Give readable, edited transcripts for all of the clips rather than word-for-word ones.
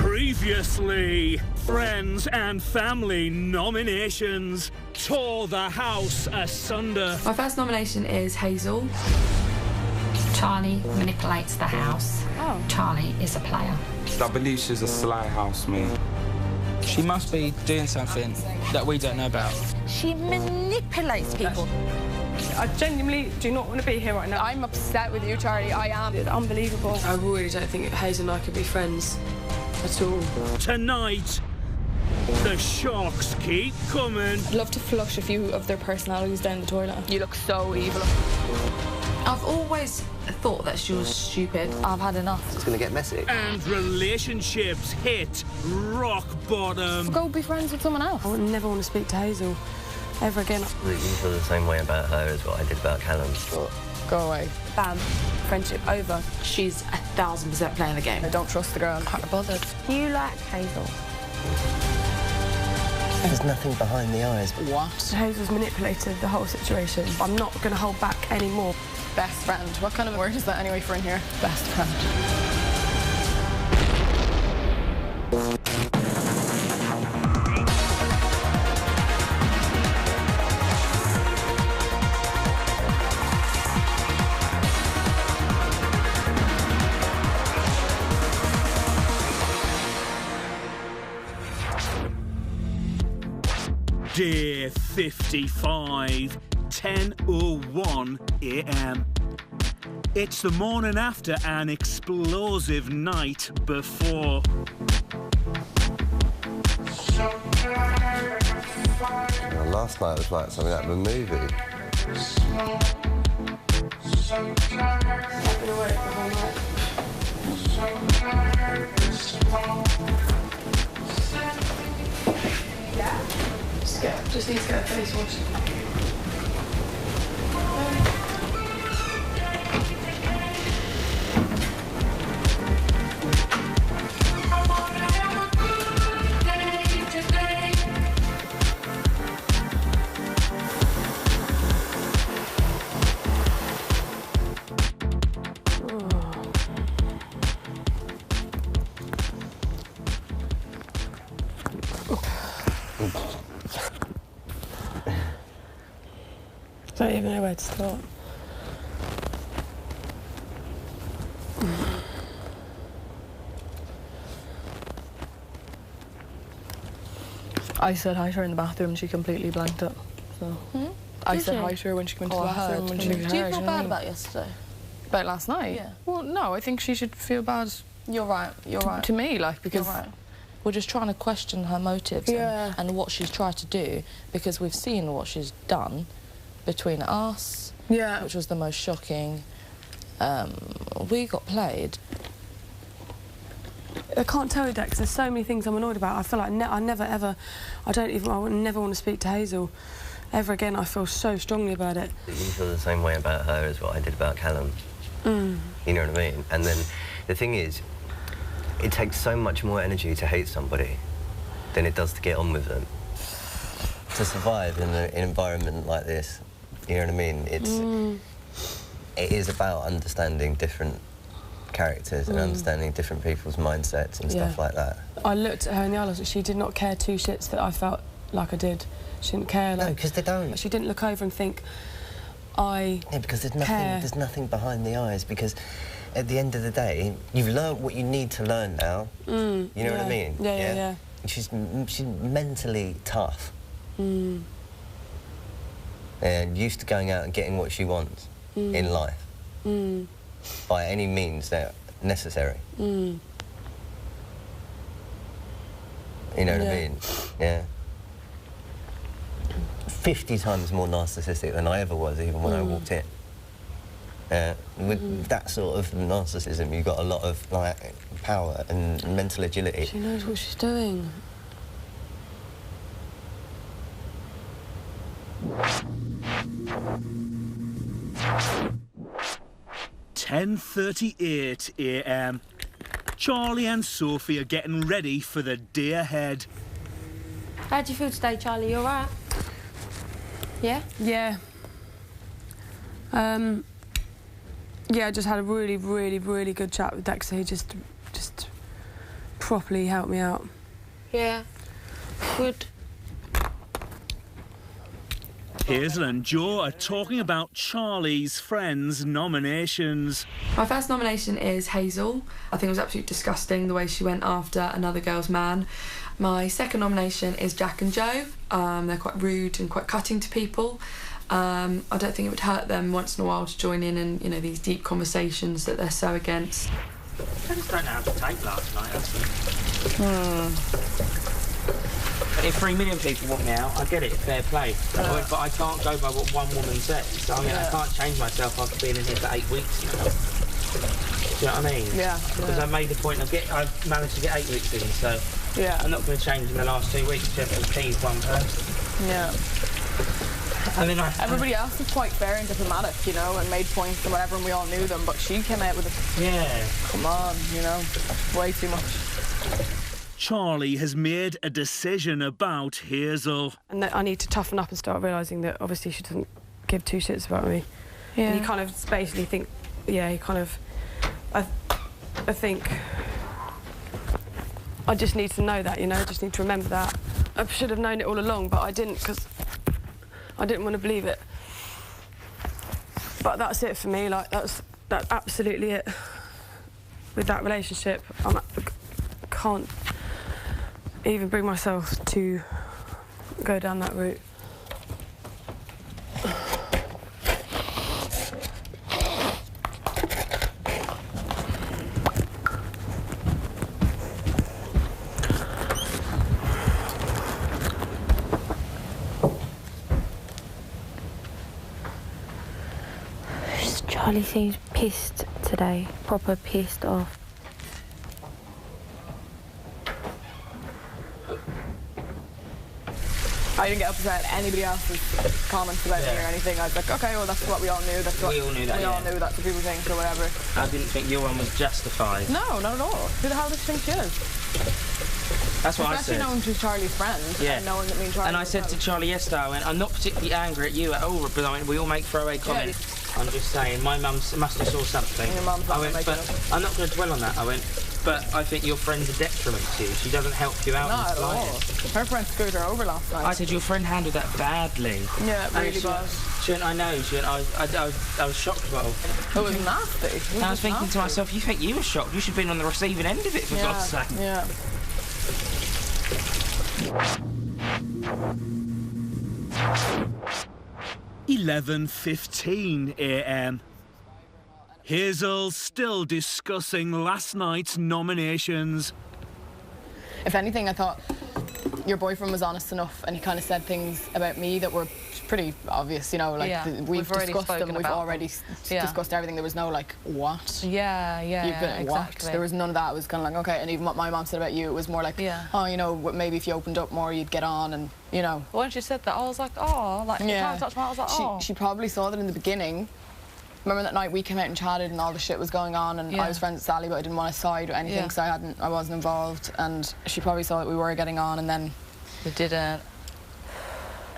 Previously, Friends and Family nominations tore the house asunder. My first nomination is Hazel. Charlie manipulates the house. Oh. Charlie is a player. That Belisha's a sly housemate. She must be doing something that we don't know about. She manipulates people. I genuinely do not want to be here right now. I'm upset with you, Charlie. I am. It's unbelievable. I really don't think Hazel and I could be friends at all. Tonight, the shocks keep coming. I'd love to flush a few of their personalities down the toilet. You look so evil. I've always thought that she was stupid. I've had enough. It's going to get messy. And relationships hit rock bottom. Go be friends with someone else. I would never want to speak to Hazel ever again. You feel the same way about her as what I did about Callum. Go away. Bam. Friendship over. She's 1000% playing the game. I don't trust the girl. I'm quite bothered. You like Hazel? There's nothing behind the eyes. What? Hazel's manipulated the whole situation. I'm not going to hold back anymore. Best friend. What kind of word is that anyway for in here? Best friend. Day 55, 10:01 a.m. It's the morning after an explosive night before. Last night was like something out of a movie. Just need to get a face wash. I don't even know where to start. I said hi to her in the bathroom and she completely blanked it. So I said hi to her when she went to the bathroom. When she Do you feel bad about yesterday? About last night? Yeah. Well, no, I think she should feel bad. You're right. You're right. To me, like, because You're right. We're just trying to question her motives and what she's tried to do, because we've seen what she's done between us, which was the most shocking. We got played. I can't tell you, Dex. There's so many things I'm annoyed about. I feel like I would never want to speak to Hazel ever again. I feel so strongly about it. You feel the same way about her as what I did about Callum. You know what I mean? And then the thing is, it takes so much more energy to hate somebody than it does to get on with them. To survive in an environment like this, you know what I mean? It is about understanding different characters and understanding different people's mindsets and stuff like that. I looked at her in the eyes and she did not care two shits that I felt like I did. She didn't care. Like, no, because they don't. She didn't look over and think, Yeah, because there's nothing behind the eyes, because at the end of the day, you've learned what you need to learn now. You know what I mean? Yeah. She's mentally tough. And used to going out and getting what she wants in life. By any means that are necessary. You know what I mean? Yeah. 50 times more narcissistic than I ever was, even when I walked in. With that sort of narcissism, you've got a lot of like power and mental agility. She knows what she's doing. (10:38 a.m. Charlie and Sophie are getting ready for the day ahead. How do you feel today, Charlie? You all right? Yeah? Yeah. Yeah, I just had a really, really, really good chat with Dexter. He just properly help me out. Yeah. Good. Hazel and Joe are talking about Charlie's friends' nominations. My first nomination is Hazel. I think it was absolutely disgusting the way she went after another girl's man. My second nomination is Jack and Joe. They're quite rude and quite cutting to people. I don't think it would hurt them once in a while to join in and, you know, these deep conversations that they're so against. I just don't know how to take last night, that's If 3 million people want me out, I get it, fair play. But I can't go by what one woman says. So, I mean, I can't change myself after being in here for 8 weeks now. Do you know what I mean? Yeah. Because I made the point I've managed to get 8 weeks in, so I'm not going to change in the last 2 weeks just to please one person. Yeah. I mean, everybody else was quite fair and diplomatic, you know, and made points and whatever, and we all knew them, but she came out with a... Yeah. Come on, you know, way too much. Charlie has made a decision about Hazel. And that I need to toughen up and start realising that obviously she doesn't give two shits about me. Yeah. And you kind of basically think, yeah, you kind of... I think... I just need to know that, you know, I just need to remember that. I should have known it all along, but I didn't, because I didn't want to believe it. But that's it for me, like, that's absolutely it. With that relationship, I can't even bring myself to go down that route. Charlie seems pissed today, proper pissed off. I didn't get upset at anybody else's comments about me or anything. I was like, okay, well, that's what we all knew. That's what we all knew that. We all knew that's what people think or whatever. I didn't think your one was justified. No, not at all. Who the hell does she think she is? That's what I said. Especially knowing she's Charlie's friend. Yeah. And knowing that me and Charlie. And I said to Charlie yesterday, I went, I'm not particularly angry at you at all, but I went, we all make throwaway comments. I'm just saying, my mum must have saw something. And your mum's not I went, but I'm not going to dwell on that. I went, but I think your friend's a detriment to you. She doesn't help you out. Not at all. Her friend screwed her over last night. I said, your friend handled that badly. Yeah, it really was. She went, I know. She went, I was shocked about it. It was nasty. And I was thinking to myself, you think you were shocked? You should have been on the receiving end of it, for God's sake. Yeah. $11:15 a.m. Hazel still discussing last night's nominations. If anything, I thought your boyfriend was honest enough, and he kind of said things about me that were pretty obvious, you know, like we've discussed them, we've already discussed everything. There was no like, what? Yeah, exactly. What? There was none of that. It was kind of like, okay, and even what my mom said about you, it was more like, oh, you know, maybe if you opened up more, you'd get on, and, you know. When she said that, I was like, oh, like, I was like, oh. She probably saw that in the beginning. Remember that night we came out and chatted and all the shit was going on, and I was friends with Sally, but I didn't want to side or anything because I wasn't involved, and she probably saw that we were getting on, and then we didn't.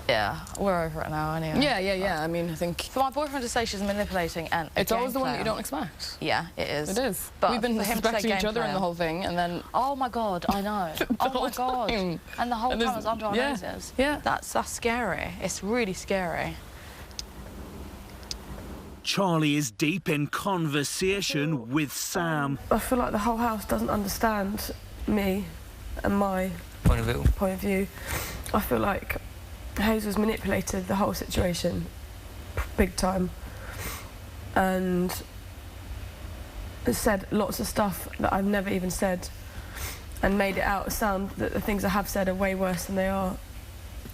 Yeah, we're over it now anyway. Yeah. I mean, I think for my boyfriend to say she's manipulating, and it's always the one that you don't expect. Yeah, it is. It is. But we've been suspecting each other in the whole thing, and then oh my god, I know. Oh my god, and the whole time it's under our noses. Yeah, that's scary. It's really scary. Charlie is deep in conversation with Sam. I feel like the whole house doesn't understand me and my point of view. I feel like Hazel's manipulated the whole situation big time and has said lots of stuff that I've never even said and made it out sound that the things I have said are way worse than they are.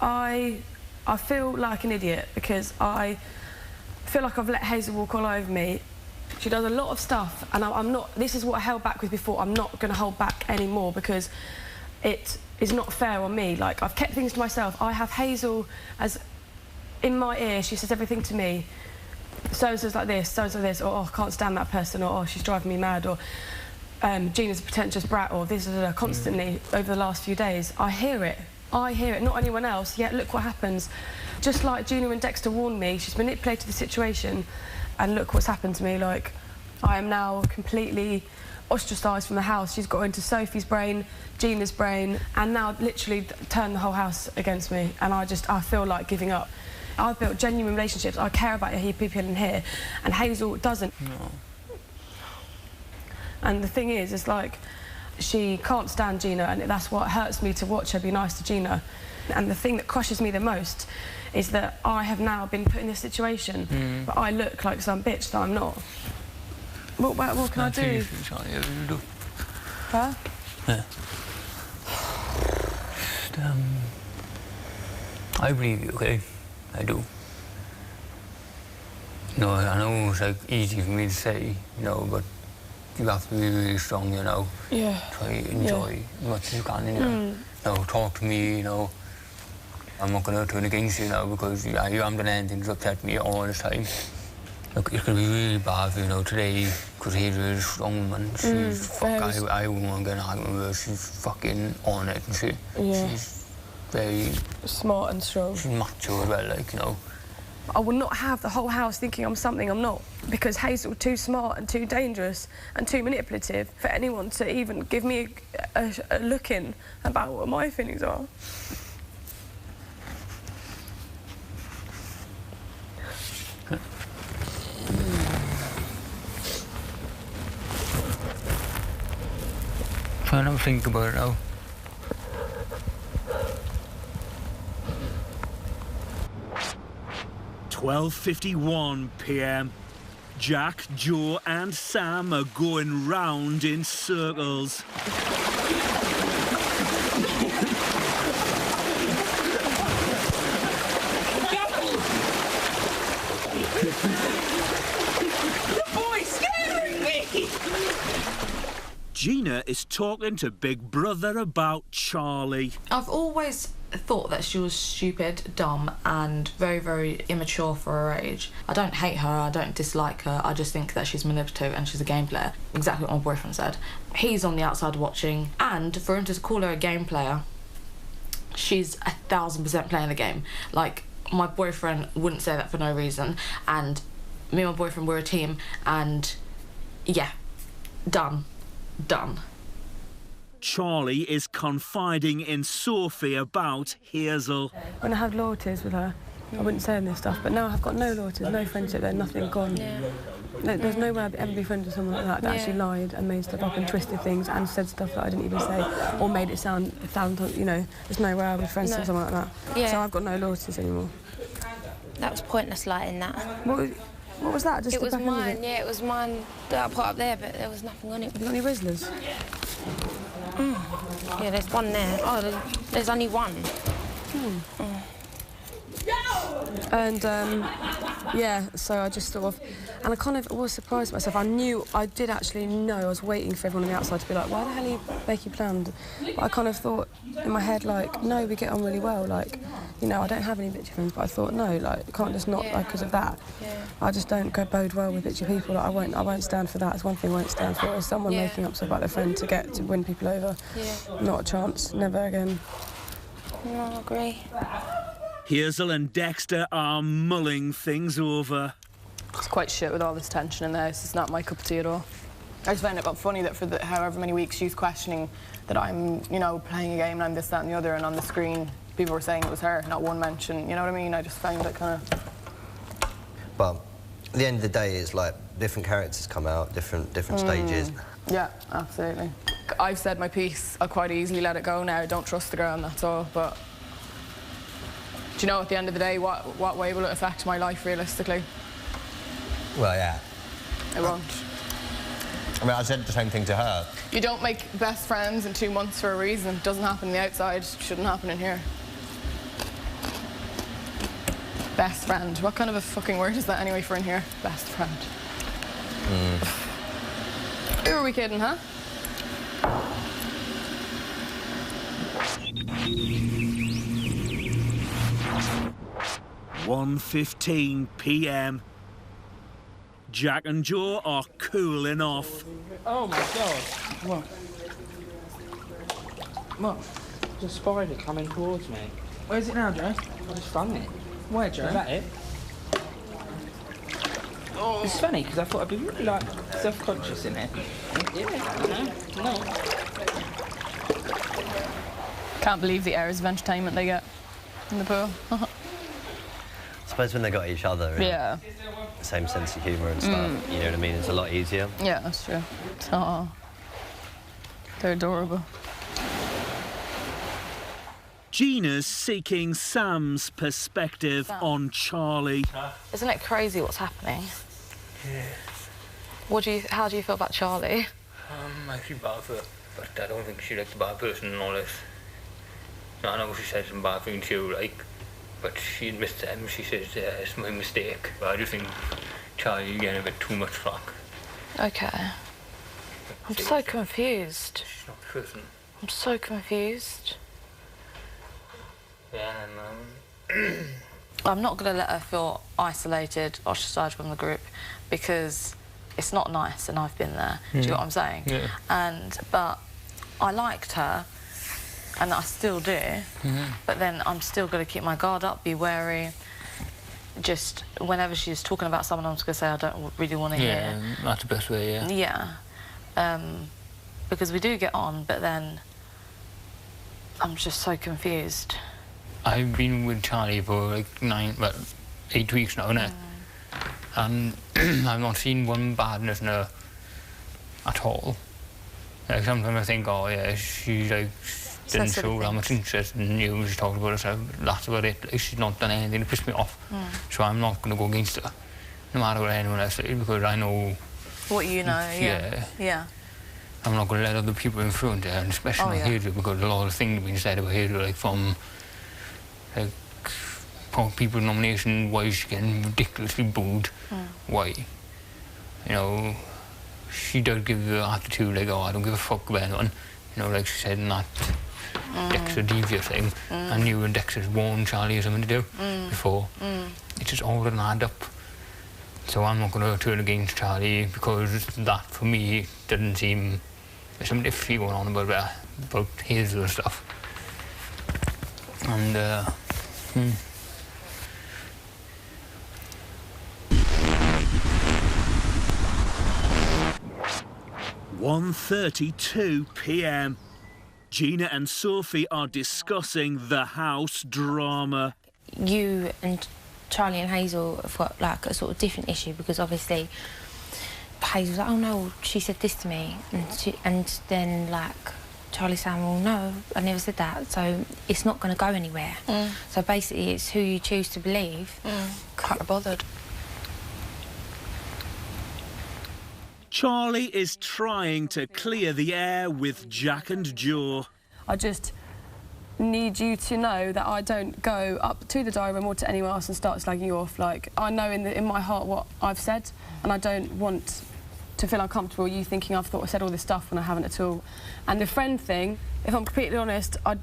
I feel like an idiot because I feel like I've let Hazel walk all over me. She does a lot of stuff, and I'm not... This is what I held back with before. I'm not going to hold back anymore because it is not fair on me. Like, I've kept things to myself. I have Hazel as in my ear. She says everything to me. So-and-so's like this, so-and-so this, or oh, I can't stand that person, or oh, she's driving me mad, or Gina's a pretentious brat, or this, constantly over the last few days. I hear it, not anyone else, yet look what happens. Just like Gina and Dexter warned me, she's manipulated the situation, and look what's happened to me. Like, I am now completely ostracised from the house. She's got into Sophie's brain, Gina's brain, and now literally turned the whole house against me. And I feel like giving up. I've built genuine relationships. I care about people in here, and Hazel doesn't. No. And the thing is, it's like, she can't stand Gina, and that's what hurts me to watch her be nice to Gina. And the thing that crushes me the most is that I have now been put in this situation, but I look like some bitch that I'm not. What can I do? Huh? Yeah. Just, I believe you, okay? I do. No, I know it's like easy for me to say, you know, but you have to be really strong, you know. Yeah. Try to enjoy as much as you can, you know. You know, talk to me, you know. I'm not going to turn against you now because you haven't done anything to upset me all the time. Look, it could be really bad for, you know, today, because he's a really strong woman. She's, I wouldn't want to get an argument with her. She's fucking on it and shit. Yeah. She's very... smart and strong. She's macho as well, like, you know. I will not have the whole house thinking I'm something I'm not, because Hazel's too smart and too dangerous and too manipulative for anyone to even give me a look in about what my feelings are. Try not to think about it now. "12:51 p.m. Jack, Joe and Sam are going round in circles. Gina is talking to Big Brother about Charlie. I've always thought that she was stupid, dumb and very, very immature for her age. I don't hate her, I don't dislike her, I just think that she's manipulative and she's a game player. Exactly what my boyfriend said. He's on the outside watching, and for him to call her a game player, she's 1000% playing the game. Like, my boyfriend wouldn't say that for no reason, and me and my boyfriend were a team, and yeah, done. Charlie is confiding in Sophie about Hazel. When I had loyalties with her, I wouldn't say this stuff, but now I've got no loyalties, no friendship there, nothing gone. Yeah. There's no way I'd ever be friends with someone like that actually lied and made stuff up and twisted things and said stuff that I didn't even say, or made it sound, you know, there's no way I'd be friends with someone like that. Yeah. So I've got no loyalties anymore. That was pointless lighting that. What was that? Just it was mine, yeah, it was mine that I put up there, but there was nothing on it. Have you got any Rizzlers? Yeah, there's one there. Oh, there's only one. And, yeah, so I just sort of... And I kind of was surprised myself. I did actually know, I was waiting for everyone on the outside to be like, why the hell are you making plans? But I kind of thought in my head, like, no, we get on really well. Like, you know, I don't have any bitchy friends, but I thought, no, like, I can't just not, like, because of that. Yeah. I just don't go bode well with bitchy people. Like, I won't stand for that. It's one thing I won't stand for, is someone making up stuff about their friend to win people over. Yeah. Not a chance, never again. No, I agree. Hazel and Dexter are mulling things over. It's quite shit with all this tension in the house. It's not my cup of tea at all. I just find it funny that for however many weeks she's questioning that I'm, you know, playing a game and I'm this, that and the other, and on the screen people were saying it was her, not one mention, you know what I mean? I just find it kind of... But at the end of the day, it's like different characters come out, different stages. Yeah, absolutely. I've said my piece. I'll quite easily let it go now. I don't trust the girl and that's all, but... Do you know, at the end of the day, what way will it affect my life, realistically? Well, yeah. It won't. I mean, I said the same thing to her. You don't make best friends in 2 months for a reason. It doesn't happen on the outside. It shouldn't happen in here. Best friend. What kind of a fucking word is that anyway for in here? Best friend. Who are we kidding, huh? "1:15 p.m. Jack and Joe are cooling off. Oh my God! What? What? There's a spider coming towards me. Where's it now, Joe? I just found it. Where, Joe? Is that it? It's funny because I thought I'd be really like self-conscious in it. Yeah, no. Can't believe the hours of entertainment they get in the pool. I suppose when they got each other, yeah, same sense of humour and stuff. You know what I mean? It's a lot easier. Yeah, that's true. Oh, they're adorable. Gina's seeking Sam's perspective on Charlie. Isn't it crazy what's happening? Yeah. How do you feel about Charlie? Actually bad for her, but I don't think she's like the bad person and all this. I know she said some bad things too, like, but she admits them. She says it's my mistake. But I just think Charlie's getting a bit too much flack. Okay. I'm so confused. She's not the person. I'm so confused. Yeah, and I'm not going to let her feel isolated, ostracised from the group, because it's not nice, and I've been there. Do you know what I'm saying? Yeah. But I liked her, and I still do. But then I'm still going to keep my guard up, be wary. Just whenever she's talking about someone, I'm just going to say I don't really want to hear. Yeah, that's the best way. Yeah. Yeah. Because we do get on, but then I'm just so confused. I've been with Charlie for like 8 weeks now, innit? And I've not seen one badness in her at all. Like sometimes I think, oh yeah, she like didn't show that much interest in you. She talked about herself. That's about it. Like, she's not done anything to piss me off. So I'm not going to go against her, no matter what anyone else says, because I know what you know. Yeah. I'm not going to let other people influence her, and especially my Hadrian, because a lot of things have been said about Hadrian, like from people nomination, why is she getting ridiculously booed? Why? You know, she does give the attitude like, oh, I don't give a fuck about anyone. You know, like she said in that Dexter Devious thing. I knew when Dexter's warned Charlie had something to do before. It just all didn't add up. So I'm not going to turn against Charlie, because that, for me, didn't seem... There's something iffy going on about Hazel and stuff. And, 1:32 p.m. Gina and Sophie are discussing the house drama. You and Charlie and Hazel have got like a sort of different issue, because obviously Hazel's like, oh no, she said this to me, and then like Charlie's saying, well no, I never said that, so it's not going to go anywhere. So basically it's who you choose to believe. Can't be bothered. Charlie is trying to clear the air with Jack and Jo. I just need you to know that I don't go up to the diary room or to anyone else and start slagging you off. Like, I know in my heart what I've said, and I don't want to feel uncomfortable you thinking I've said all this stuff when I haven't at all. And the friend thing, if I'm completely honest, I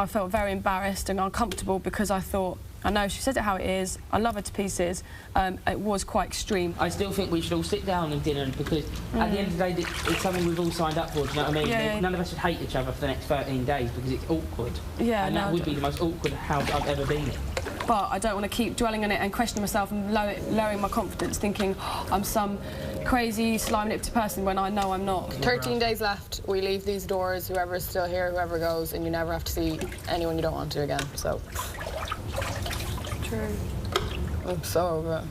felt very embarrassed and uncomfortable, because I thought, I know she says it how it is, I love her to pieces, it was quite extreme. I still think we should all sit down and dinner, because at the end of the day, it's something we've all signed up for, do you know what I mean? Yeah. None of us should hate each other for the next 13 days, because it's awkward. Yeah, and that would be the most awkward house I've ever been in. But I don't want to keep dwelling on it and questioning myself and lowering my confidence, thinking I'm some crazy, sly, manipulative person when I know I'm not. 13 days left. We leave these doors, whoever's still here, whoever goes, and you never have to see anyone you don't want to again, so... True. I'm so over it.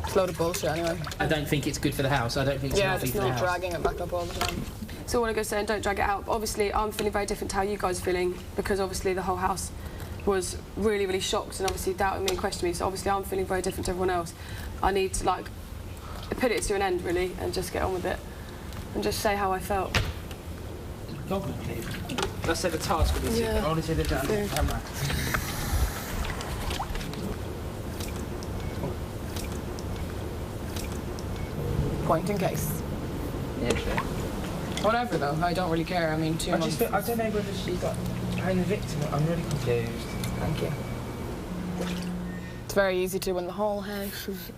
It's a load of bullshit anyway. I don't think it's good for the house. I don't think it's healthy for the house. Yeah, just not dragging it back up all the time. So what I go say, and don't drag it out. Obviously, I'm feeling very different to how you guys are feeling, because obviously the whole house was really, really shocked and obviously doubting me and questioning me. So obviously I'm feeling very different to everyone else. I need to, like, put it to an end, really, and just get on with it. And just say how I felt. Let's say the task will be I want to see the camera. Point in case. Yeah, sure. Whatever, though. I don't really care. I mean, 2 months... I don't know whether she's like playing the victim. I'm really confused. Thank you. It's very easy to when the whole house is...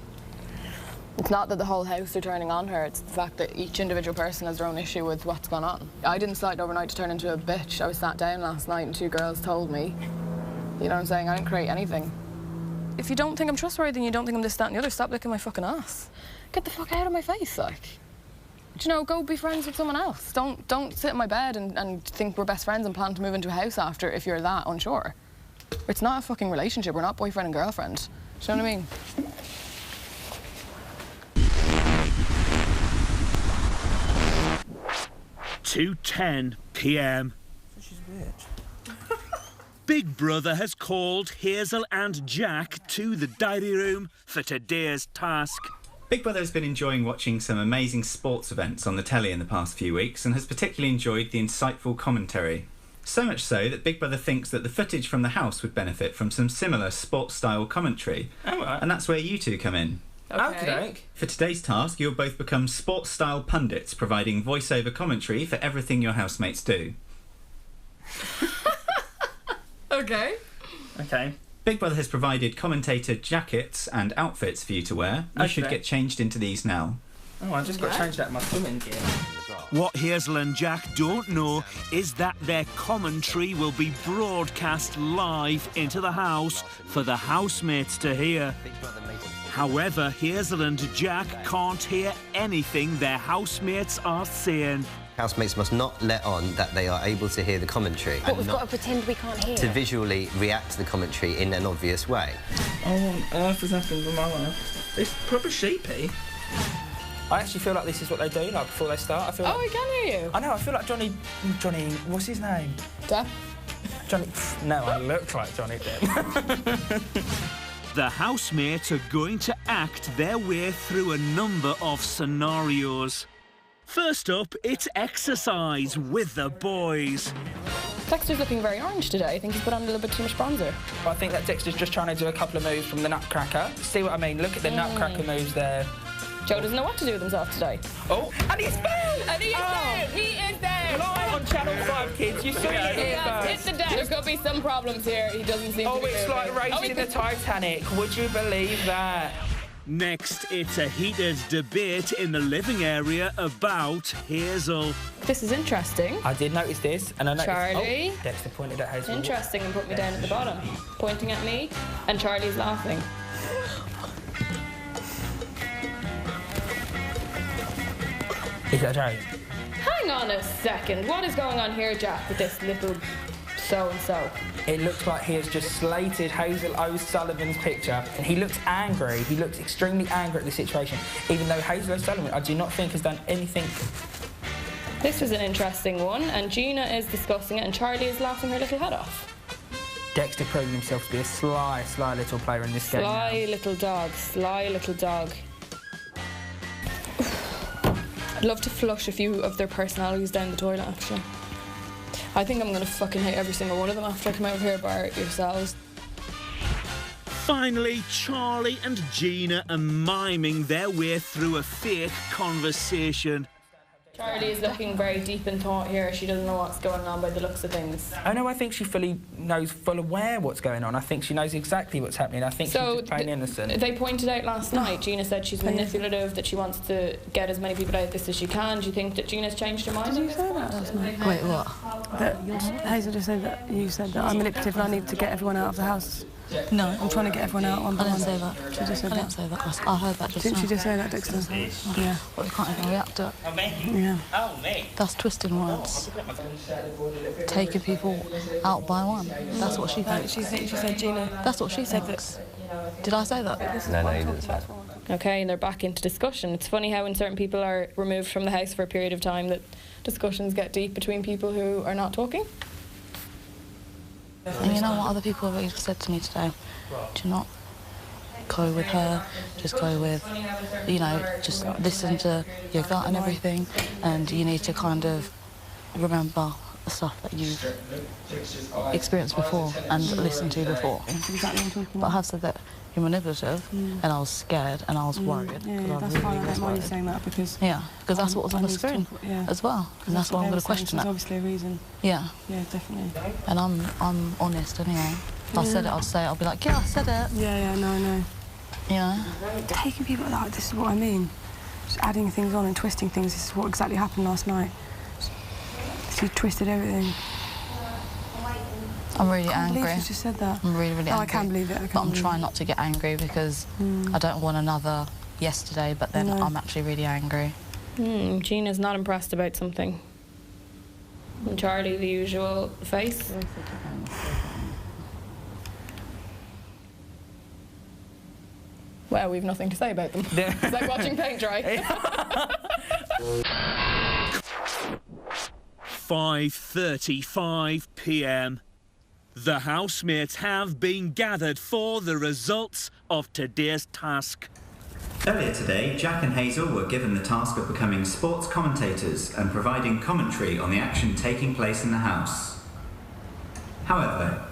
It's not that the whole house are turning on her, it's the fact that each individual person has their own issue with what's gone on. I didn't slide overnight to turn into a bitch. I was sat down last night and 2 girls told me. You know what I'm saying? I didn't create anything. if you don't think I'm trustworthy, then you don't think I'm this, that, and the other. Stop licking my fucking ass. Get the fuck out of my face, like. Do you know, go be friends with someone else. Don't sit in my bed and think we're best friends and plan to move into a house after if you're that unsure. It's not a fucking relationship. We're not boyfriend and girlfriend. Do you know what I mean? 2:10 p.m. She's weird. Big Brother has called Hazel and Jack to the diary room for today's task. Big Brother has been enjoying watching some amazing sports events on the telly in the past few weeks and has particularly enjoyed the insightful commentary. So much so that Big Brother thinks that the footage from the house would benefit from some similar sports-style commentary. Oh, right. And that's where you two come in. Okay. For today's task, you'll both become sports-style pundits, providing voice-over commentary for everything your housemates do. Okay. Okay. Big Brother has provided commentator jackets and outfits for you to wear. You should get changed into these now. Oh, I just got changed out of my swimming gear. What Hazel and Jack don't know is that their commentary will be broadcast live into the house for the housemates to hear. However, Hazel and Jack can't hear anything their housemates are saying. Housemates must not let on that they are able to hear the commentary. But we've got to pretend we can't hear. To visually react to the commentary in an obvious way. Oh, what on earth is happening with my life? It's proper sheepy. I actually feel like this is what they do, like, before they start. I feel Oh, we can hear you. I know, I feel like Johnny, what's his name? Depp? Johnny, no, I look like Johnny Depp. The housemates are going to act their way through a number of scenarios. First up, it's exercise with the boys. Dexter's looking very orange today. I think he's put on a little bit too much bronzer. I think that Dexter's just trying to do a couple of moves from the Nutcracker. See what I mean? Look at the Nutcracker moves there. Joe doesn't know what to do with himself today. Oh, and he's found! And he is there! He is there! Live on Channel 5, kids. You saw it here first. It's the deck. There's going to be some problems here. He doesn't seem to be it's like racing the Titanic. Would you believe that? Next, it's a heated debate in the living area about Hazel. This is interesting. I did notice this, and I noticed... Charlie. Oh, Dexter pointed at Hazel. Interesting, and put me down at the bottom, pointing at me, and Charlie's laughing. Is that a joke? Hang on a second. What is going on here, Jack, with this little so-and-so? It looks like he has just slated Hazel O'Sullivan's picture, and he looks angry. He looks extremely angry at the situation, even though Hazel O'Sullivan, I do not think, has done anything. This was an interesting one, and Gina is discussing it, and Charlie is laughing her little head off. Dexter proving himself to be a sly little player in this game. Sly little dog, sly little dog. I'd love to flush a few of their personalities down the toilet, actually. I think I'm going to fucking hate every single one of them after I come out of here, bar yourselves. Finally, Charlie and Gina are miming their way through a fake conversation. Charlie is looking very deep in thought here. She doesn't know what's going on by the looks of things. Oh no, I think she fully aware what's going on. I think she knows exactly what's happening. I think she's just plain innocent. They pointed out last night, Gina said she's manipulative, that she wants to get as many people out of this as she can. Do you think that Gina's changed her mind? Did you say that last night? Wait, what? That Hazel just said that you said that I'm manipulative and I need to get everyone out of the house. No. I'm trying to get everyone out one by one. I didn't say that. She just said I didn't say that. I heard that just Didn't now. she just say that, Dexter? Yeah. Well, you can't even react to it. Yeah. Oh, me. That's twisting words. Taking people out by one. That's what she thinks. She said Gina. That's what she thinks. Did I say that? No, you didn't say that. Okay, and they're back into discussion. It's funny how when certain people are removed from the house for a period of time that discussions get deep between people who are not talking. And you know what other people have said to me today? Do not go with her, just go with, you know, just listen to your gut and everything, and you need to kind of remember the stuff that you've experienced before and listened to before. But I have said that you're manipulative, and I was scared and I was worried. Yeah, that's fine. I don't mind you saying that because... Yeah, because that's what was on the screen as well, and that's why I'm going to question it. There's obviously a reason. Yeah. Yeah, definitely. And I'm honest anyway. If I said it, I'll say it. I'll be like, yeah, I said it. Yeah, no, I know. You know? Taking people out, this is what I mean. Just adding things on and twisting things. This is what exactly happened last night. She twisted everything. I'm really I can't angry. believe you just said that. I'm really, really angry. Oh, I can't believe it. But I'm trying not to get angry because I don't want another yesterday, but then I'm actually really angry. Gina's not impressed about something. And Charlie, the usual face. Well, we've nothing to say about them. It's like watching paint dry. 5:35 p.m. The housemates have been gathered for the results of today's task. Earlier today, Jack and Hazel were given the task of becoming sports commentators and providing commentary on the action taking place in the house. However,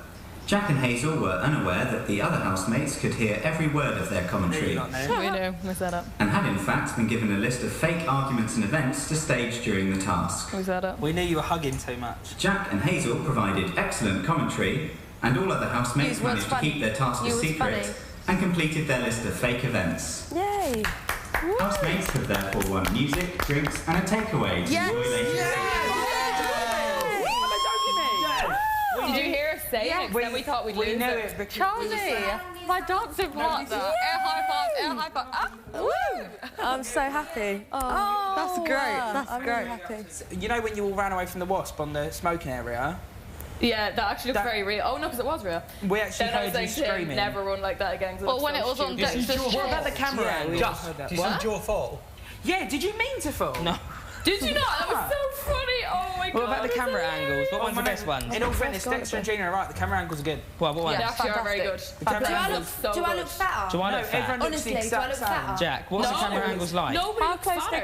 Jack and Hazel were unaware that the other housemates could hear every word of their commentary We know, we set up. and had in fact been given a list of fake arguments and events to stage during the task. We set up. We knew you were hugging too much. Jack and Hazel provided excellent commentary, and all other housemates managed to keep their task a secret and completed their list of fake events. Yay! Housemates have therefore won music, drinks and a takeaway to enjoy later. Did you hear us say it? Then we thought we'd lose it. it. Charlie, my dancing partner. Air high five, air high five. Woo! I'm so happy. Oh, that's great. That's I'm great. really happy. You know when you all ran away from the wasp on the smoking area? Yeah, that actually looks very real. Oh no, because it was real. We actually then I was heard you like, Tim, screaming. never run like that again. Well, when it was on Dexter's What about the camera? Yeah, we Just, heard that. did you see Jaw fall? Yeah, did you mean to fall? No. Did you not? That was so funny. Oh my god. What about the camera hilarious. angles? What one's the best one? In all fairness, Dexter and Gina are right. The camera angles are good. Well, what one? Yeah, they actually are very good. The camera angles. Do I look fatter? Do I look fat? everyone looks the exact same. Jack, what's the camera angles like? Nobody How looks close fatter.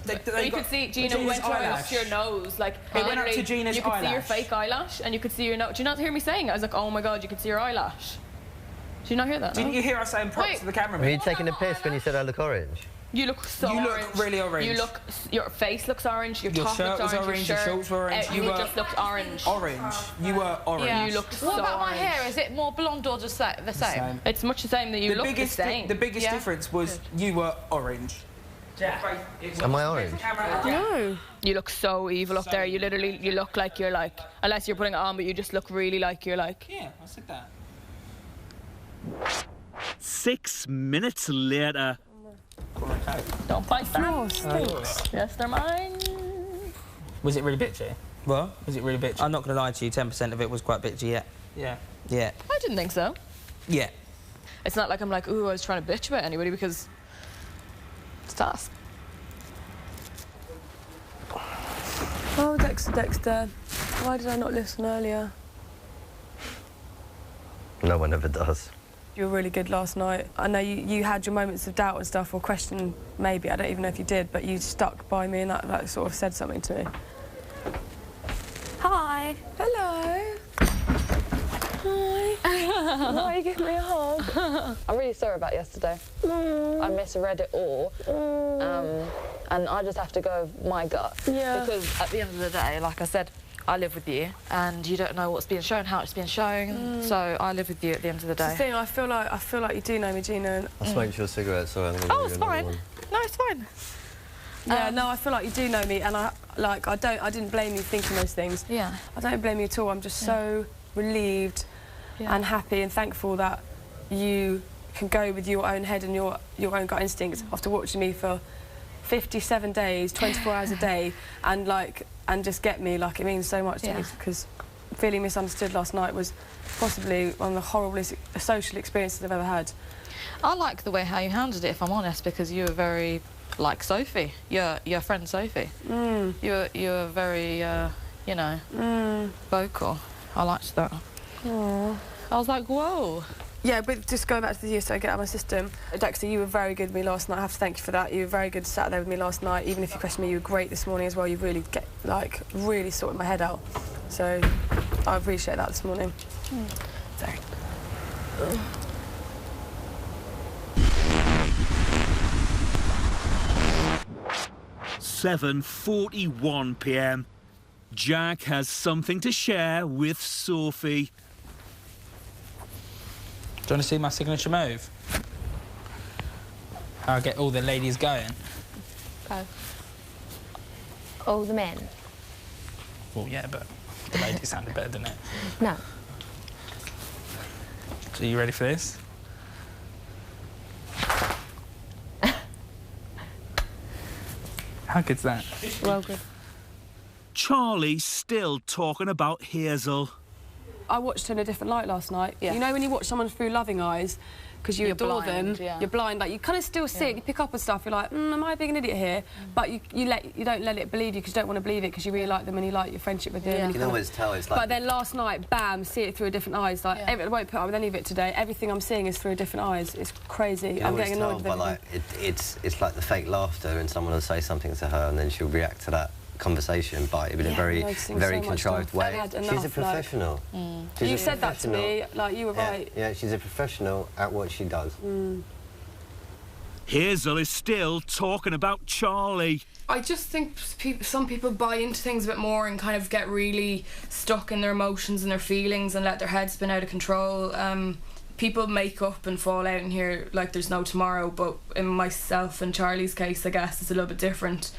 they get? You could see Gina went right up to your nose, like It went up to literally, Gina's you could see your eyelash. fake eyelash, and you could see your nose. Did you not hear me saying it? I was like, oh my god, you could see your eyelash. Did you not hear that? Didn't you hear us saying props to the camera? Were you taking a piss when you said I look orange? You look so You look orange. really orange. You look, your face looks orange, your top shirt looks was orange, orange, your shirt, shorts were orange. You just looked orange. Orange. You were orange. Yeah. You looked so What about my orange. hair? Is it more blonde or just the same? It's much the same that you look the same. The biggest difference was you were orange. Am I orange? No. You look so evil up there. You literally, you look like you're like, unless you're putting it on, but you just look really like you're like. Yeah, I said that. 6 minutes later. Don't bite that. Oh, stinks. Yes, they're mine. Was it really bitchy? What? Was it really bitchy? I'm not going to lie to you, 10% of it was quite bitchy, yeah. Yeah. Yeah. I didn't think so. Yeah. It's not like I'm like, ooh, I was trying to bitch about anybody because it's us. Oh, Dexter. Why did I not listen earlier? No one ever does. You were really good last night. I know you had your moments of doubt and stuff, or question, maybe. I don't even know if you did, but you stuck by me and that sort of said something to me. Hi. Hello. Hi. Why are you giving me a hug? I'm really sorry about yesterday. I misread it all. And I just have to go with my gut. Yeah. Because at the end of the day, like I said, I live with you, and you don't know what's being shown, how it's being shown. So I live with you at the end of the day. That's the thing, I feel like you do know me, Gina. And I smoked your cigarette, so I'm going to Oh, it's fine. No, it's fine. Yeah, no, I feel like you do know me, and I didn't blame you thinking those things. Yeah. I don't blame you at all. I'm just so relieved and happy and thankful that you can go with your own head and your own gut instincts after watching me for 57 days, 24 hours a day, and just get me. Like, it means so much to me, because feeling misunderstood last night was possibly one of the horriblest social experiences I've ever had. I like the way how you handled it, if I'm honest, because you were very like Sophie, your friend Sophie. You were very, you know, vocal. I liked that. Aww. I was like, whoa. Yeah, but just going back to the year, so I get out of my system. Dexter, you were very good with me last night. I have to thank you for that. You were very good sat there with me last night. Even if you questioned me, you were great this morning as well. You really really sorted my head out. So I appreciate that this morning. Sorry. 7:41 p.m. Jack has something to share with Sophie. Do you want to see my signature move? I'll get all the ladies going. Go. All the men? Well, yeah, but the ladies sounded better, didn't it? No. Are you ready for this? How good's that? Well, good. Charlie's still talking about Hazel. I watched her in a different light last night. Yeah. You know when you watch someone through loving eyes, because you adore blind, them, yeah. you're blind, like you kind of still see it, you pick up on stuff, you're like, am I being an idiot here? But you don't let it believe you because you don't want to believe it because you really like them and you like your friendship with them. Yeah. You can always tell it's like... But then last night, bam, see it through a different eyes. Like, I won't put up with any of it today. Everything I'm seeing is through different eyes. It's crazy. I'm getting annoyed with everything. It's like the fake laughter and someone will say something to her and then she'll react to that conversation but in a very contrived way. She's a professional. You said that to me, like you were right. Yeah, she's a professional at what she does. Hazel is still talking about Charlie. I just think some people buy into things a bit more and kind of get really stuck in their emotions and their feelings and let their head spin out of control. People make up and fall out in here like there's no tomorrow, but in myself and Charlie's case, I guess it's a little bit different.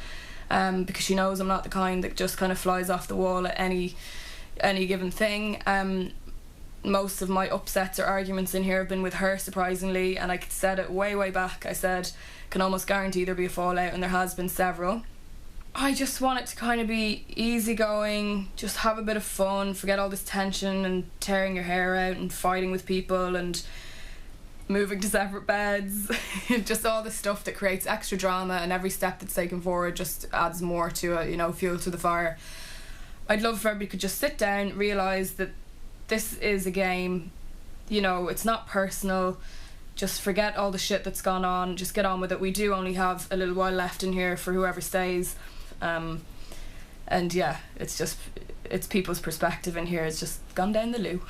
Because she knows I'm not the kind that just kind of flies off the wall at any given thing. Most of my upsets or arguments in here have been with her, surprisingly, and I said it way back. I said, can almost guarantee there'll be a fallout, and there has been several. I just want it to kind of be easygoing, just have a bit of fun, forget all this tension and tearing your hair out and fighting with people and moving to separate beds. Just all the stuff that creates extra drama, and every step that's taken forward just adds more to it, you know, fuel to the fire. I'd love if everybody could just sit down, realise that this is a game, you know, it's not personal. Just forget all the shit that's gone on, just get on with it. We do only have a little while left in here for whoever stays. And yeah, it's people's perspective in here. It's just gone down the loo.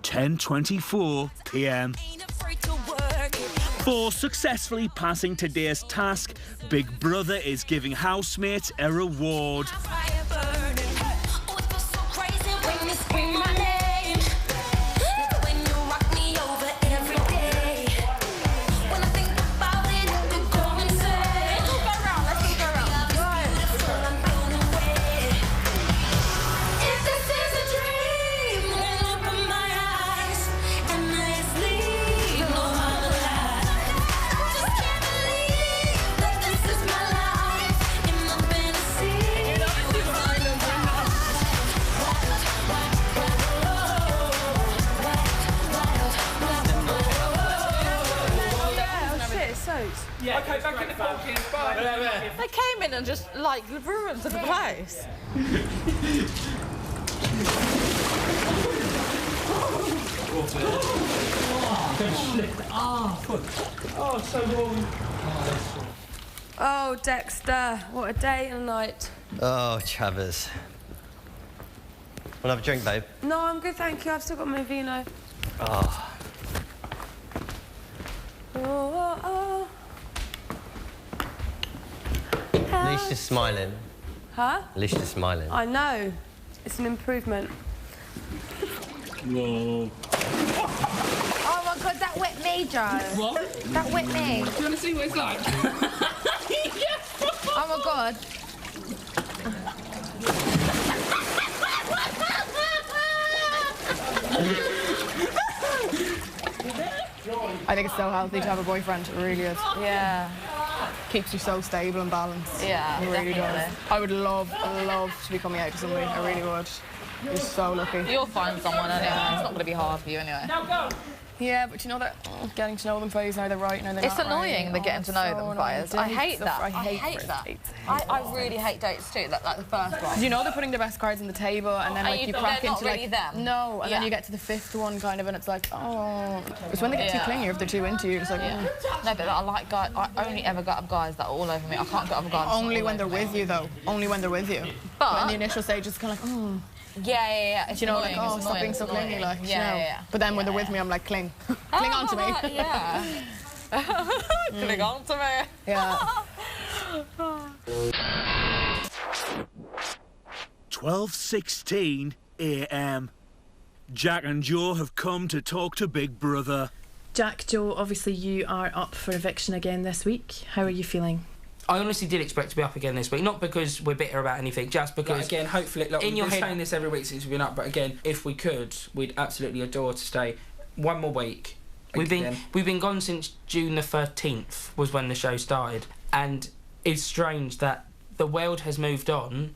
10:24 p.m. For successfully passing today's task, Big Brother is giving housemates a reward. Yeah. Okay, back in the Falcons. Bye. They came in and just, like, ruined the place. Oh, so warm. Oh, Dexter, what a day and a night. Oh, Travers. Want to have a drink, babe? No, I'm good, thank you. I've still got my vino. Oh. At least you're smiling. Huh? At least you're smiling. I know. It's an improvement. Whoa. Oh my god, that whipped me, Joe. What? That whipped me. Do you want to see what it's like? Oh my god. I think it's so healthy to have a boyfriend. It really is. Yeah. Keeps you so stable and balanced. Yeah, it really definitely. does. I would love to be coming out to somebody. I really would. You're so lucky. You'll find someone anyway. It's not going to be hard for you anyway. Now go! Yeah, but you know that getting to know them phase, now they're right, now they're not It's annoying, right. the getting to know them phase. I hate that. I hate that. I really hate dates too, like the first one. You know they're putting their best cards on the table and then like you crack they're into not really like them. No, and then you get to the fifth one kind of and it's like, oh, it's when they get too clingy or if they're too into you, it's like No, but I like guys. I only ever get up guys that are all over me. I can't get up guys. Only when they're with you though. Only when they're with you. But in the initial stage it's kinda like, oh. Yeah. It's, you know, like, oh, stop being so clingy, like, you know. But then when they're with me, I'm like, cling. Cling on to me. Yeah. Cling on to me. Yeah. 12:16 a.m. Jack and Joe have come to talk to Big Brother. Jack, Joe, obviously you are up for eviction again this week. How are you feeling? I honestly did expect to be up again this week, not because we're bitter about anything, just because... Like, again, hopefully... Like, in your we've been head... saying this every week since we've been up, but again, if we could, we'd absolutely adore to stay one more week. We've been gone since June the 13th was when the show started, and it's strange that the world has moved on,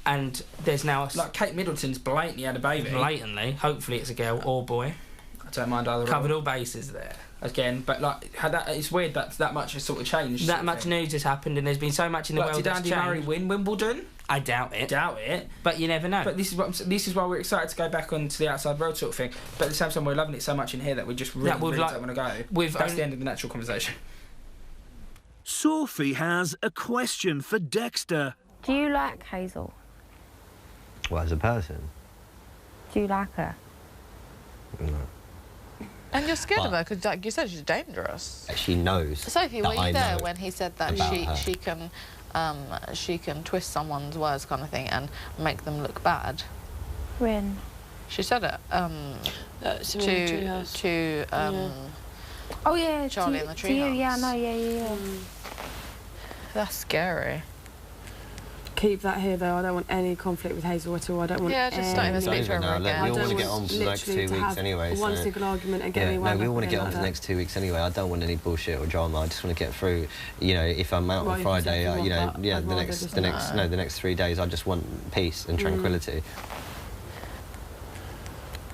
and there's now... Like, Kate Middleton's blatantly had a baby. Blatantly. Hopefully it's a girl or boy. I don't mind either. Covered all bases there. Again, but like, it's weird that much has sort of changed. That much news has happened, and there's been so much in the world did that's Andy changed. Murray win Wimbledon? I doubt it. But you never know. But this is why we're excited to go back onto the outside world sort of thing. But at the same time, we're loving it so much in here that we just really don't want to go. That's the end of the natural conversation. Sophie has a question for Dexter. Do you like Hazel? What, as a person? Do you like her? No. And you're scared of her because, like you said, she's dangerous. She knows. Sophie, were you there when he said that she can twist someone's words, kind of thing, and make them look bad? When? She said it to oh yeah, Charlie in the to you, treehouse. yeah, no, yeah. That's scary. Keep that here though. I don't want any conflict with Hazel at all. I don't want. Yeah, just don't even speak to her again. We all want to get on for the next 2 weeks anyway. One single argument and get me wound up. No, we all want to get on for the next 2 weeks anyway. I don't want any bullshit or drama. I just want to get through. You know, if I'm out on Friday, the next 3 days, I just want peace and tranquility.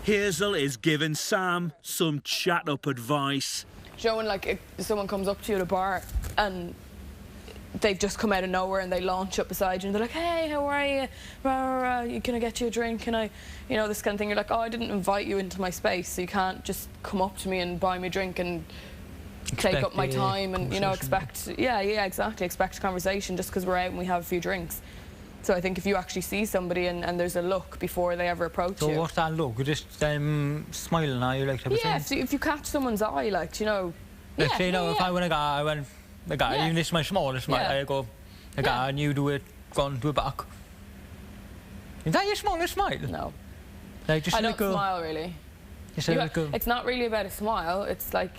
Hazel is giving Sam some chat-up advice. Do you know when, like, if someone comes up to you at a bar and they've just come out of nowhere and they launch up beside you and they're like, hey, how are you? Rah, rah, rah. Can I get you a drink? Can I, you know, this kind of thing. You're like, oh, I didn't invite you into my space, so you can't just come up to me and buy me a drink and take up my time and, you know, expect conversation just because we're out and we have a few drinks. So I think if you actually see somebody and there's a look before they ever approach you. So what's that look? You just smiling at you, like, type of thing? Yeah, if you catch someone's eye, like, you know. Let's say, if I went even this is my smallest, I go, and you do it, go and do it back. Is that your smallest smile? No. Like, just I don't smile, really. It's not really about a smile, it's like...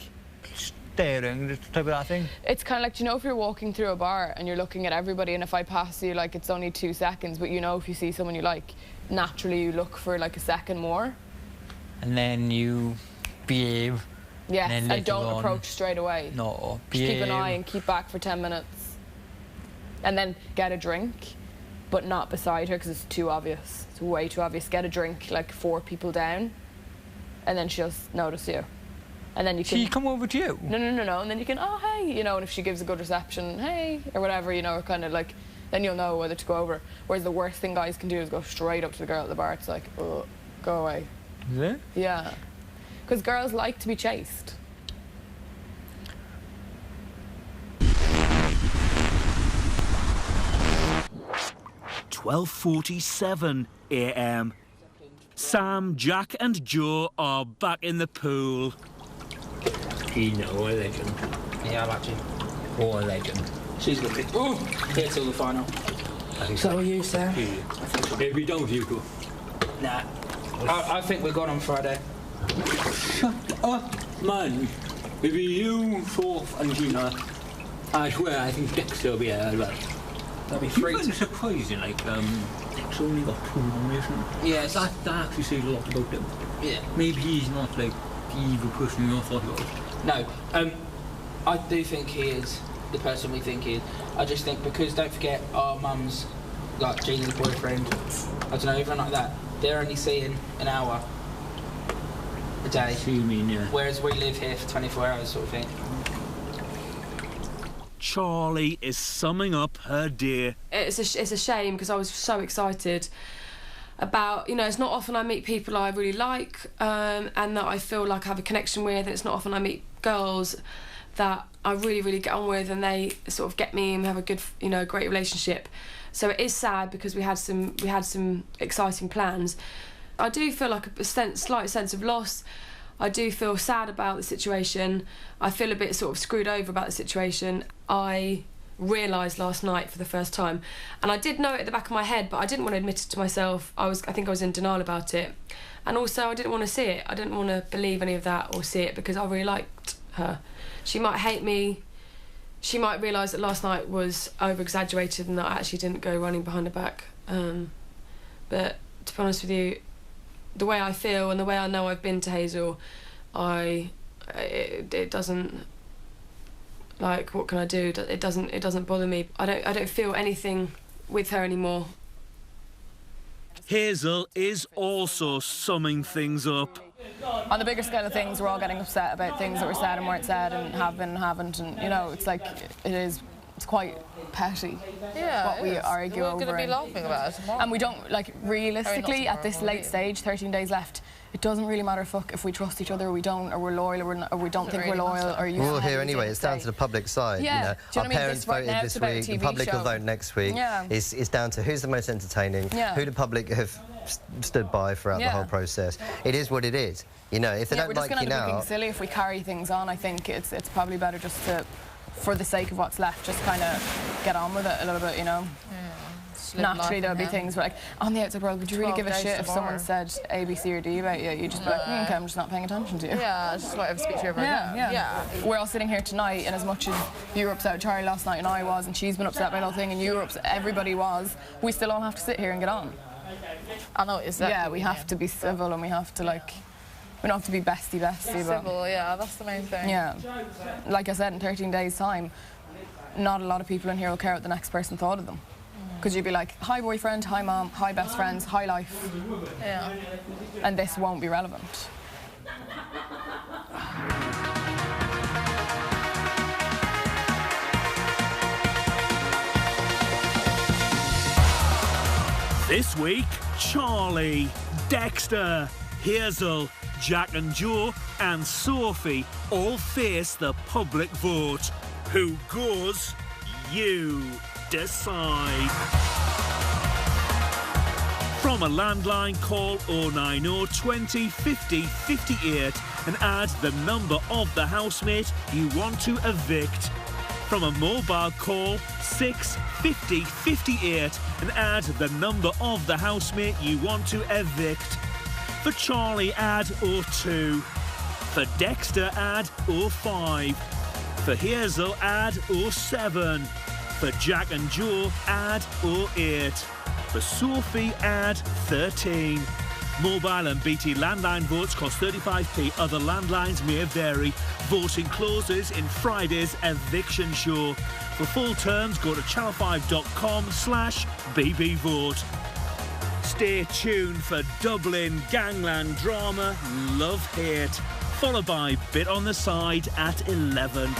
Staring, this type of that thing? It's kind of like, you know, if you're walking through a bar and you're looking at everybody and if I pass you, like, it's only 2 seconds, but you know if you see someone you like, naturally you look for, like, a second more. And then you behave. Yes, and don't approach straight away. No, just keep an eye and keep back for 10 minutes. And then get a drink, but not beside her because it's too obvious. It's way too obvious. Get a drink, like, 4 people down, and then she'll notice you. And then you can... She come over to you? No. And then you can, oh, hey, you know, and if she gives a good reception, hey, or whatever, you know, kind of like, then you'll know whether to go over. Whereas the worst thing guys can do is go straight up to the girl at the bar. It's like, oh, go away. Is it? Yeah. Because girls like to be chased. "12:47 a.m. Sam, Jack and Joe are back in the pool. You know, a legend. Yeah, I like you. Oh, a legend. She's going to be... Oh! Here till the final. So are you, Sam? If we don't, you go. Nah. I think we're gone on Friday. Shut up, man. Maybe you, Soph and Gina. I swear, I think Dexter will be there as well. That'll be 3. It's surprising, like, Dexter only got 2 nominations. Yeah, it's that actually says a lot about him. Yeah. Maybe he's not, like, the evil person you all thought he was. No, I do think he is the person we think he is. I just think because, don't forget, our mum's, like, Gina's boyfriend, I don't know, everyone like that, they're only seeing an hour a day. See you mean, yeah. Whereas we live here for 24 hours, sort of thing. Charlie is summing up her day. It's a shame because I was so excited about, you know, it's not often I meet people I really like and that I feel like I have a connection with, and it's not often I meet girls that I really, really get on with and they sort of get me and we have a good, you know, great relationship. So it is sad because we had some exciting plans. I do feel like a slight sense of loss. I do feel sad about the situation. I feel a bit sort of screwed over about the situation. I realised last night for the first time, and I did know it at the back of my head, but I didn't want to admit it to myself. I think I was in denial about it, and also I didn't want to see it. I didn't want to believe any of that or see it because I really liked her. She might hate me. she might realise that last night was over-exaggerated and that I actually didn't go running behind her back. But to be honest with you, the way I feel and the way I know I've been to Hazel, it doesn't, like, what can I do? It doesn't bother me. I don't feel anything with her anymore. Hazel is also summing things up. On the bigger scale of things, we're all getting upset about things that were said and weren't said and have been and haven't, and you know, it's like it's quite petty what we argue over. We're going to be laughing about it tomorrow. And we don't, like, realistically, at this late stage, 13 days left, it doesn't really matter if we trust each other or we don't, or we're loyal or we don't think we're loyal. Or we're all here anyway. It's down to the public side. Yeah. You know, our parents voted this week. The public will vote next week. Yeah. It's down to who's the most entertaining, Yeah. who the public have stood by throughout the whole process. It is what it is. You know, if they don't like you now, we're just going to end up being silly if we carry things on. I think it's probably better just to, for the sake of what's left, just kind of get on with it a little bit, you know. Naturally there'll be things where, like, on the outside world, would you really give a shit if someone said A, B, C or D about you? You'd just be like, okay, I'm just not paying attention to you. Yeah, just whatever speak to you ever again. Yeah. We're all sitting here tonight, and as much as you were upset with Charlie last night and I was, and she's been upset by the whole thing and you were upset, everybody was, we still all have to sit here and get on. I know, exactly. Yeah, we have to be civil and we have to, like, we don't have to be bestie, but... Civil, yeah, that's the main thing. Yeah. Like I said, in 13 days' time, not a lot of people in here will care what the next person thought of them. Because you'd be like, hi boyfriend, hi mom, hi best friends, hi life. Yeah. And this won't be relevant. This week, Charlie, Dexter, Hazel, Jack and Joe and Sophie all face the public vote. Who goes? You decide. From a landline, call 090 20 50 58 and add the number of the housemate you want to evict. From a mobile, call 6 50 58 and add the number of the housemate you want to evict. For Charlie, add 02. For Dexter, add 05. For Hazel, add 07. For Jack and Joe, add 08. For Sophie, add 13. Mobile and BT landline votes cost 35p. Other landlines may vary. Voting closes in Friday's eviction show. For full terms, go to channel5.com/bbvote. Stay tuned for Dublin gangland drama Love Hate, followed by Bit on the Side at 11.